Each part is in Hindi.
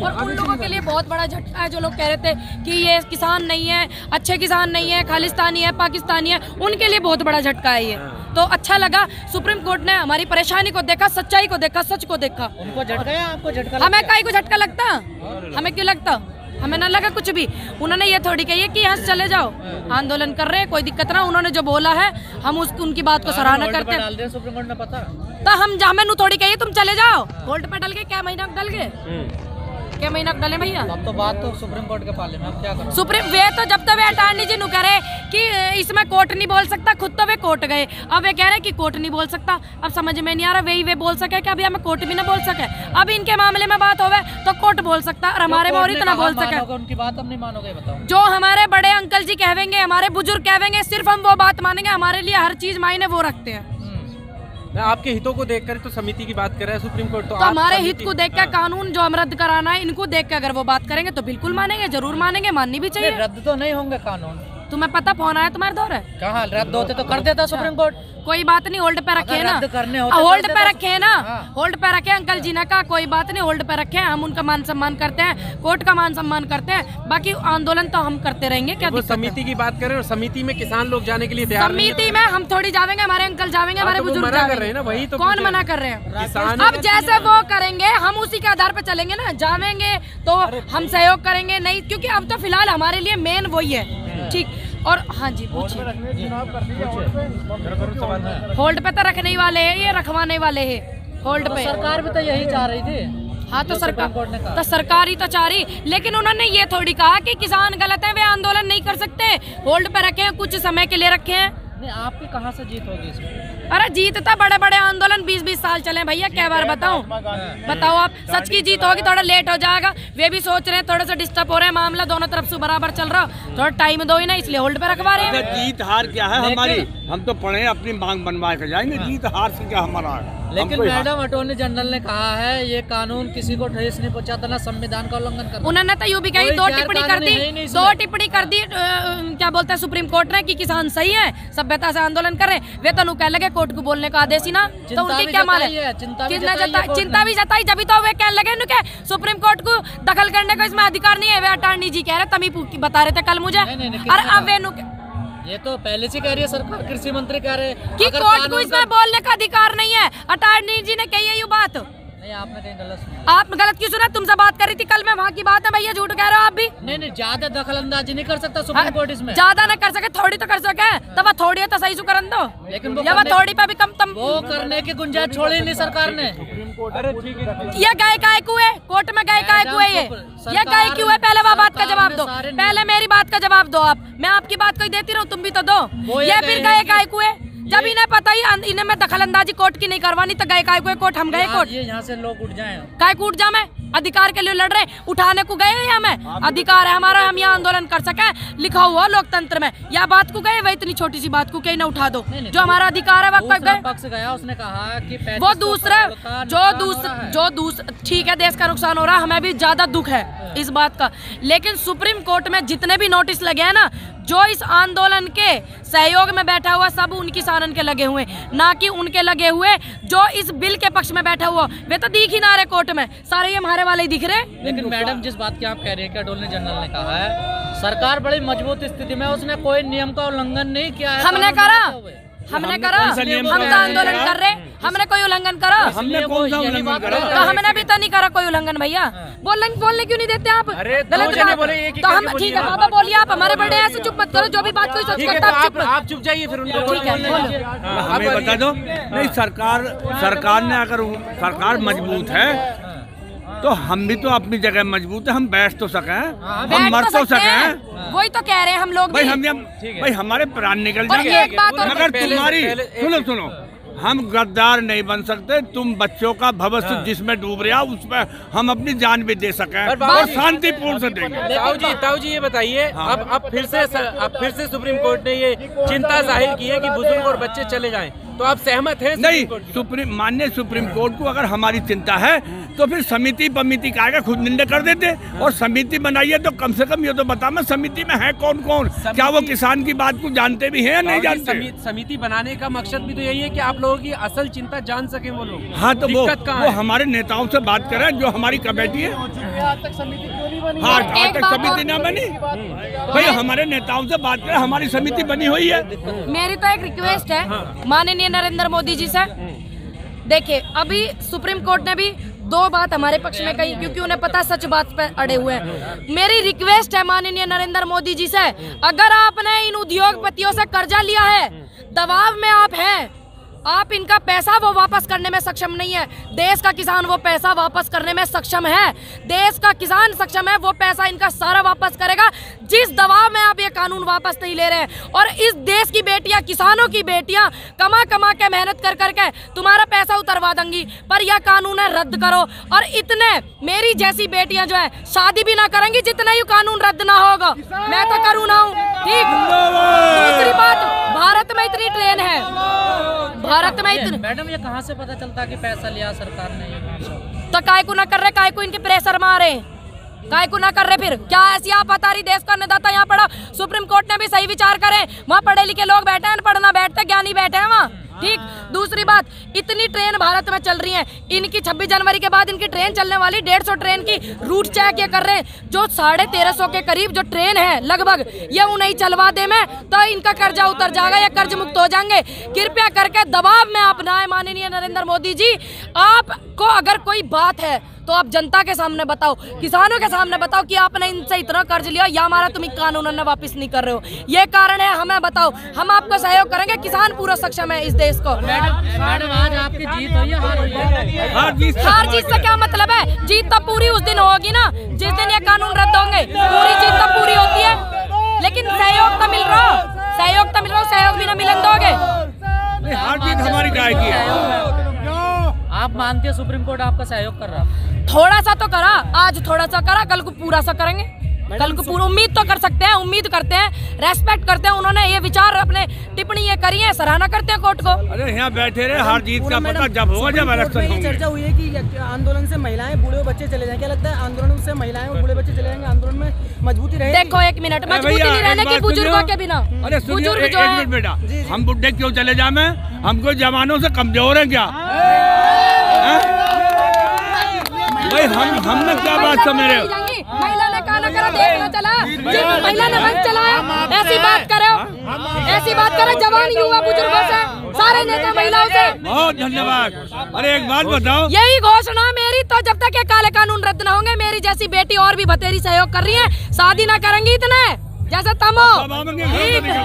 और उन लोगों के लिए बहुत बड़ा झटका है जो लोग कह रहे थे कि ये किसान नहीं है, अच्छे किसान नहीं है, खालिस्तानी है, पाकिस्तानी है, उनके लिए बहुत बड़ा झटका है ये। तो अच्छा लगा, सुप्रीम कोर्ट ने हमारी परेशानी को देखा, सच्चाई को देखा, सच को देखा। उनको झटका या आपको झटका? हमें काहे को झटका लगता, हमें क्यों लगता, हमें ना लगा कुछ भी। उन्होंने ये थोड़ी कही है कि यहाँ से चले जाओ, आंदोलन कर रहे हैं, कोई दिक्कत ना। उन्होंने जो बोला है हम उनकी बात को सराहना करते हैं। सुप्रीम कोर्ट ने पता तो हम हमें थोड़ी कहिए तुम चले जाओ, होल्ड पे डल गए, क्या महीना डल गए, क्या महीना डले भैया। अब तो बात तो सुप्रीम कोर्ट के पाले में, अब क्या करें? सुप्रीम वे तो जब तक वे अटॉर्नी जी नु करे कि इसमें कोर्ट नहीं बोल सकता, खुद तो वे कोर्ट गए, अब वे कह रहे कि कोर्ट नहीं बोल सकता। अब समझ में नहीं आ रहा, वे बोल सके कि अभी हमें कोर्ट भी ना बोल सके। अब इनके मामले में बात होवे तो कोर्ट बोल सकता, और हमारे में और इतना बोल सके। उनकी बात हम नहीं मानोगे, बताओ। जो हमारे बड़े अंकल जी कहेंगे, हमारे बुजुर्ग कहेंगे, सिर्फ हम वो बात मानेंगे। हमारे लिए हर चीज मायने वो रखते हैं। आपके हितों को देखकर तो समिति की बात कर रहा है सुप्रीम कोर्ट, तो हमारे हित को देखकर कानून जो हम रद्द कराना है, इनको देख के अगर वो बात करेंगे तो बिल्कुल मानेंगे, जरूर मानेंगे, माननी भी चाहिए। रद्द तो नहीं होंगे कानून। तुम्हें पता फोन आया तुम्हारे दौर है? कहाँ रद्द होते तो कर देता सुप्रीम कोर्ट। कोई बात नहीं, होल्ड पे रखे ना, होल्ड पे रखे ना, होल्ड पे रखे। अंकल जी ने कहा कोई बात नहीं, होल्ड पे रखे, हम उनका मान सम्मान करते हैं, कोर्ट का मान सम्मान करते हैं, बाकी आंदोलन तो हम करते रहेंगे। क्या समिति की बात करें, और समिति में किसान लोग जाने के लिए तैयार नहीं है। समिति में हम थोड़ी जाएंगे, हमारे अंकल जाएंगे, हमारे बुजुर्ग मना कर रहे हैं ना, वही तो कौन मना कर रहे हैं? किसान अब जैसे वो करेंगे हम उसी के आधार पर चलेंगे ना। जावेंगे तो हम सहयोग करेंगे, नहीं क्योंकि अब तो फिलहाल हमारे लिए मेन वही है। ठीक, और हाँ जी पूछिए। होल्ड पे तो रखने ही वाले हैं, ये रखवाने वाले हैं होल्ड पे। सरकार भी तो यही चाह रही थी। हाँ तो सरकार ही तो चाह रही, लेकिन उन्होंने ये थोड़ी कहा कि किसान गलत है, वे आंदोलन नहीं कर सकते, होल्ड पे रखे हैं, कुछ समय के लिए रखे हैं। आपकी कहाँ से जीत होगी इसमें? अरे जीत था, बड़े बड़े आंदोलन 20-20 साल चले भैया, क्या बार बताऊं? बताओ आप, सच की जीत होगी, थोड़ा लेट हो जाएगा। वे भी सोच रहे हैं, थोड़े से डिस्टर्ब हो रहे हैं, मामला दोनों तरफ से बराबर चल रहा, थोड़ा टाइम दो ही ना, इसलिए होल्ड पे रखवा रहे हैं। जीत हार क्या है हमारी, हम तो पढ़े अपनी मांग बनवा के जाएंगे, जीत हार से क्या हमारा है। लेकिन मैडम अटॉर्नी जनरल ने कहा है ये कानून किसी को ठेस नहीं पहुंचाता, ना संविधान का उल्लंघन करता। उन्होंने तो यूं भी कही, दो टिप्पणी कर दी, क्या बोलते हैं सुप्रीम कोर्ट ने कि किसान सही है, सभ्यता से आंदोलन कर रहे हैं। वे तो कह लगे कोर्ट को बोलने का आदेश ही ना, तो उनकी क्या माल है? चिंता भी जताई, जब तो वे कह लगे न के सुप्रीम कोर्ट को दखल करने का इसमें अधिकार नहीं है। वे अटॉर्नी जी कह रहे, तभी बता रहे थे कल मुझे। और अब वे ये तो पहले से कह रही है सरकार, कृषि मंत्री कह रहे हैं कि कोर्ट को इसमें बोलने का अधिकार नहीं है। अटॉर्नी जी ने कही है ये बात। नहीं, आपने कहीं गलत सुना। आप गलत क्यों सुना? तुमसे बात कर रही थी कल मैं, वहाँ की बात है भैया, झूठ कह रहे हो आप भी। नहीं, ज्यादा दखल अंदाजी नहीं कर सकता सुप्रीम कोर्ट इसमें। ज्यादा न कर सके, थोड़ी तो कर सके, तब थोड़ी है तो सही से करन दो, लेकिन थोड़ी पे भी कम तम वो करने की गुंजाइश छोड़ी नहीं सरकार ने। ये गए काय कुए कोर्ट में, गए काय कुए, ये गए क्यों है? पहले वो बात का जवाब दो, पहले मेरी बात का जवाब दो आप। मैं आपकी बात को देती रहूं, तुम भी तो दो। ये फिर गए काय कुए, जब इन्हें पता ही इन्हें मैं दखल अंदाजी कोर्ट की नहीं करवानी, तो गए काय कुए कोर्ट, हम गए कोर्ट। यहाँ से लोग उठ जाएं, काय को उठ जा, मैं अधिकार के लिए लड़ रहे, उठाने को गए हैं। हमें अधिकार है हमारा, हम यहाँ आंदोलन कर सके, लिखा हुआ लोकतंत्र में। या बात को गए, वह इतनी छोटी सी बात को कहीं ना उठा दो, जो हमारा अधिकार है वह गए। पक्ष गया, उसने कहा कि वो दूसरा ठीक है, देश का नुकसान हो रहा है, हमें भी ज्यादा दुख है इस बात का। लेकिन सुप्रीम कोर्ट में जितने भी नोटिस लगे हैं ना, जो इस आंदोलन के सहयोग में बैठा हुआ, सब उन किसानन के लगे हुए, ना कि उनके लगे हुए जो इस बिल के पक्ष में बैठा हुआ। वे तो दिख ही ना रहे कोर्ट में, सारे ये हमारे वाले ही दिख रहे। लेकिन मैडम जिस बात की आप कह रही है कि अटॉर्नी जनरल ने कहा है सरकार बड़ी मजबूत स्थिति में, उसने कोई नियम का उल्लंघन नहीं किया है। हमने करा, हम तो आंदोलन कर रहे, हमने कोई उल्लंघन करा? हमने कौन सा उल्लंघन करा? तो हमने भी तो नहीं करा कोई उल्लंघन भैया। बोलने क्यों नहीं देते आप? गलत तो हम ठीक है बाबा बोलिए, आप हमारे बड़े ऐसे चुप मत करो, जो भी बात कोई सोच करता है आप चुप जाइए, फिर ठीक है। हमें बता दो, नहीं सरकार ने, अगर सरकार मजबूत है तो हम भी तो अपनी जगह मजबूत है, हम बैठ तो सके, हम मर तो सके। वही तो कह रहे हैं हम लोग भाई हमारे प्राण निकल जाएंगे, मगर तुम्हारी सुनो, हम गद्दार नहीं बन सकते। तुम बच्चों का भविष्य जिसमें डूब रहा, उसमें हम अपनी जान भी दे सके और शांतिपूर्ण से देंगे। ताऊ जी ये बताइए, अब फिर से सुप्रीम कोर्ट ने ये चिंता जाहिर की है कि बुजुर्ग और बच्चे चले जाएं, तो आप सहमत हैं? नहीं, माननीय सुप्रीम कोर्ट को अगर हमारी चिंता है तो फिर समिति पमिति का आगे खुद निर्णय कर देते। और समिति बनाइए तो कम से कम ये तो बता, मैं समिति में है कौन कौन, क्या वो किसान की बात को जानते भी हैं या नहीं जानते? समिति बनाने का मकसद भी तो यही है कि आप लोगों की असल चिंता जान सके वो लोग। हाँ, तो वो हमारे नेताओं से बात करें, जो हमारी कमेटी है। हाँ, आज तक समिति ना बनी भाई, हमारे नेताओं से बात करें, हमारी समिति बनी हुई है। मेरी तो एक रिक्वेस्ट है माननीय नरेंद्र मोदी जी से। देखिए, अभी सुप्रीम कोर्ट ने भी 2 बात हमारे पक्ष में कही, क्योंकि उन्हें पता सच बात पे अड़े हुए हैं। मेरी रिक्वेस्ट है माननीय नरेंद्र मोदी जी से, अगर आपने इन उद्योगपतियों से कर्जा लिया है, दबाव में आप हैं, आप इनका पैसा वो वापस करने में सक्षम नहीं है। देश का किसान वो पैसा वापस करने में सक्षम है, देश का किसान सक्षम है, वो पैसा इनका सारा वापस करेगा। जिस दबाव में आप ये कानून वापस नहीं ले रहे हैं, और इस देश की बेटियां, किसानों की बेटियां कमा कमा के मेहनत कर करके तुम्हारा पैसा उतरवा देंगी, पर यह कानून है रद्द करो। और इतने मेरी जैसी बेटियां जो है शादी भी ना करेंगी जितना ये कानून रद्द ना होगा। मैं तो करूँ ना हूँ, ठीक। दूसरी बात, भारत में इतनी ट्रेन है, भारत में इतनी। मैडम, ये कहाँ से पता चलता कि पैसा लिया सरकार ने? तो काय को ना कर रहे, काय को इनके प्रेशर मारे, काय को ना कर रहे। फिर क्या ऐसी आप बता रही, देश का अन्नदाता यहाँ पड़ा, सुप्रीम कोर्ट ने भी सही विचार करे, वहाँ पढ़े लिखे लोग बैठे हैं, पढ़ना बैठते, ज्ञानी बैठे हैं वहाँ, ठीक। दूसरी बात, इतनी ट्रेन भारत में चल रही हैं, इनकी 26 जनवरी के बाद इनकी ट्रेन चलने वाली 150 ट्रेन की रूट चेक ये कर रहे हैं, जो 1350 के करीब जो ट्रेन है लगभग, ये उन्हें चलवा दे में तो इनका कर्जा उतर जाएगा, या कर्ज मुक्त हो जाएंगे। कृपया करके दबाव में आप ना आए माननीय नरेंद्र मोदी जी। आपको अगर कोई बात है तो आप जनता के सामने बताओ, किसानों के सामने बताओ कि आपने इनसे इतना कर्ज लिया, या हमारा तुम कानून वापस नहीं कर रहे हो, ये कारण है, हमें बताओ, हम आपको सहयोग करेंगे। किसान पूरा सक्षम है इस देश को। मैडम, आज आपकी जीत हुई है, हार हुई है? हार जीत से क्या मतलब है? जीत तो पूरी उस दिन होगी ना जिस दिन ये कानून रद्द होंगे, पूरी जीत तो पूरी होती है। लेकिन सहयोग तो मिल रहा, सहयोग भी ना मिलन दोगे। हार जीत हमारी काय की है? आप मानते हैं सुप्रीम कोर्ट आपका सहयोग कर रहा? थोड़ा सा तो करा, आज थोड़ा सा करा, कल को पूरा सा करेंगे, कल को पूरा। उम्मीद तो कर सकते हैं, उम्मीद करते हैं, रेस्पेक्ट करते हैं, उन्होंने ये विचार अपने टिप्पणी ये करी है, सराहना करते हैं कोर्ट को। अरे यहाँ बैठे रहे, हार जीत का पता जब होगा जब इलेक्शन होंगे। चर्चा हुई है कि आंदोलन से महिलाएं, बूढ़े बच्चे चले जाएंगे, क्या लगता है आंदोलन से महिलाएं और बूढ़े बच्चे चले जाएंगे, आंदोलन में मजबूती रहेगी? देखो, एक मिनट, मजबूती नहीं रहने की बुजुर्गों के बिना। अरे बुजुर्ग जो है बेटा, हम बुढ़े क्यों चले जाए? हमको जवानों से कमजोर है क्या? भाई हमने क्या बात समझ रहे हो? महिला ने कहा ना करा, देश न चला, महिला ने रंग चलाया, ऐसी बात करो जवान युवा बुजुर्गों से, सारे नेता महिलाओं से। बहुत धन्यवाद। अरे एक बात बताओ, यही घोषणा मेरी, तो जब तक ये काले कानून रद्द न होंगे, मेरी जैसी बेटी और भी बतेरी सहयोग कर रही है, शादी ना करेंगी इतने जैसे तुम हो, ठीक है?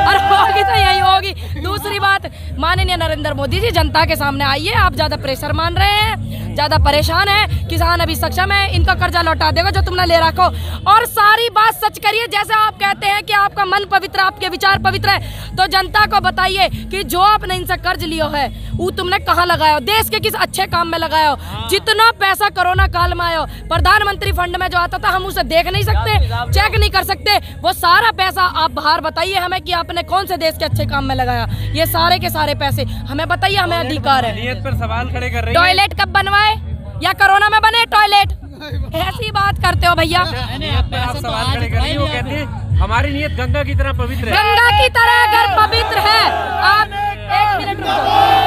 और होगी तो यही होगी। दूसरी बात, माननीय नरेंद्र मोदी जी, जनता के सामने आइए, आप ज्यादा प्रेशर मान रहे हैं, ज्यादा परेशान है, किसान अभी सक्षम है, इनका कर्जा लौटा देगा जो तुमने ले रखो, और सारी बात सच करिए। जैसे आप कहते हैं कि आपका मन पवित्र, आपके विचार पवित्र है, तो जनता को बताइए कि जो आपने इनसे कर्ज लिया है वो तुमने कहाँ लगाया, देश के किस अच्छे काम में लगाया। जितना पैसा कोरोना काल में आया, प्रधानमंत्री फंड में जो आता था, हम उसे देख नहीं सकते, चेक नहीं कर सकते, वो सारा पैसा आप बाहर बताइए हमें कि आपने कौन से देश के अच्छे काम में लगाया। ये सारे के सारे पैसे हमें बताइए, हमें अधिकार है। नियत पर सवाल खड़े कर रही है। टॉयलेट कब बनवाए, या कोरोना में बने टॉयलेट? ऐसी बात करते हो भैया। आप सवाल खड़े कर रही है, वो कहते हैं हमारी नियत गंगा की तरह पवित्र है। गंगा की तरह अगर पवित्र है, आप एक मिनट रुको,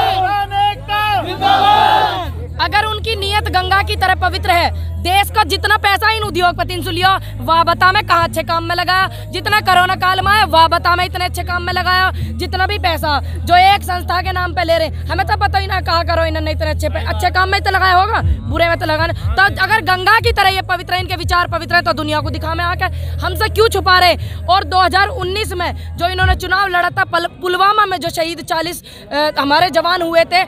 अगर उनकी नियत गंगा की तरह पवित्र है, देश का जितना पैसा इन उद्योगपति से लिया, वाह बता मैं कहाँ अच्छे काम में लगाया, जितना कोरोना काल में आया, वाह बता मैं इतने अच्छे काम में लगाया, जितना भी पैसा जो एक संस्था के नाम पे ले रहे, हमें तो पता ही ना कहा करो इन्होंने इतने अच्छे काम में तो लगाया होगा, बुरे में तो लगाना। तो अगर गंगा की तरह ये पवित्र है, इनके विचार पवित्र है, तो दुनिया को दिखा में आके हमसे क्यों छुपा रहे? और 2019 में जो इन्होंने चुनाव लड़ा था, पुलवामा में जो शहीद 40 हमारे जवान हुए थे,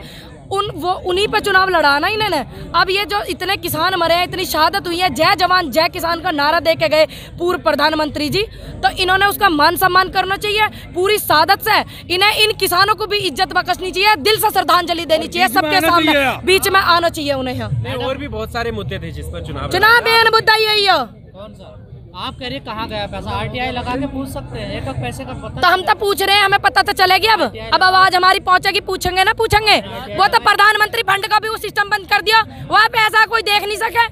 उन्हीं पे चुनाव लड़ा ना इन्होंने। अब ये जो इतने किसान मरे हैं, इतनी शहादत हुई है, जय जवान जय किसान का नारा दे के गए पूर्व प्रधानमंत्री जी, तो इन्होंने उसका मान सम्मान करना चाहिए पूरी शहादत से। इन्हें इन किसानों को भी इज्जत बख्शनी चाहिए, दिल से श्रद्धांजलि देनी चाहिए, सबके सामने बीच में आना चाहिए उन्हें। और भी बहुत सारे मुद्दे थे जिस पर चुनाव मेन मुद्दा यही है, आप कह रहे कहाँ गया पैसा? RTI लगा के पूछ सकते हैं, एक पैसे का पता। तो हम तो पूछ रहे हैं, हमें पता तो चलेगी। अब आवाज हमारी पहुंचेगी, पूछेंगे ना पूछेंगे। वो तो प्रधानमंत्री फंड का भी वो सिस्टम बंद कर दिया, वहाँ पे ऐसा कोई देख नहीं सके।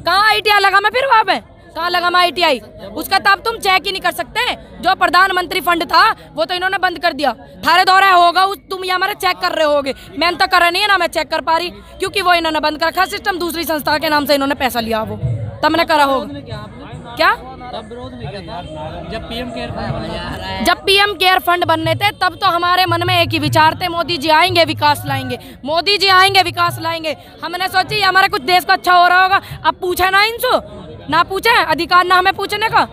कहाँ ITI लगा मैं फिर वहाँ पे कहाँ लगा मैं ITI? उसका तब तुम चेक ही नहीं कर सकते। जो प्रधानमंत्री फंड था वो तो इन्होंने बंद कर दिया। थारे दौरा होगा तुम ये हमारे चेक कर रहे होगे, मैंने तो करा नहीं है ना, मैं चेक कर पा रही, क्योंकि वो इन्होंने बंद कर रखा सिस्टम। दूसरी संस्था के नाम से इन्होंने पैसा लिया, वो तब मैंने करा होगा। क्या तब विरोध नहीं किया था जब PM केयर फंड बना? जब PM केयर फंड बनने थे तब तो हमारे मन में एक ही विचार थे, मोदी जी आएंगे विकास लाएंगे, मोदी जी आएंगे विकास लाएंगे। हमने सोची हमारे कुछ देश को अच्छा हो रहा होगा। अब पूछे ना इनसे, ना पूछे, अधिकार ना हमें पूछने का।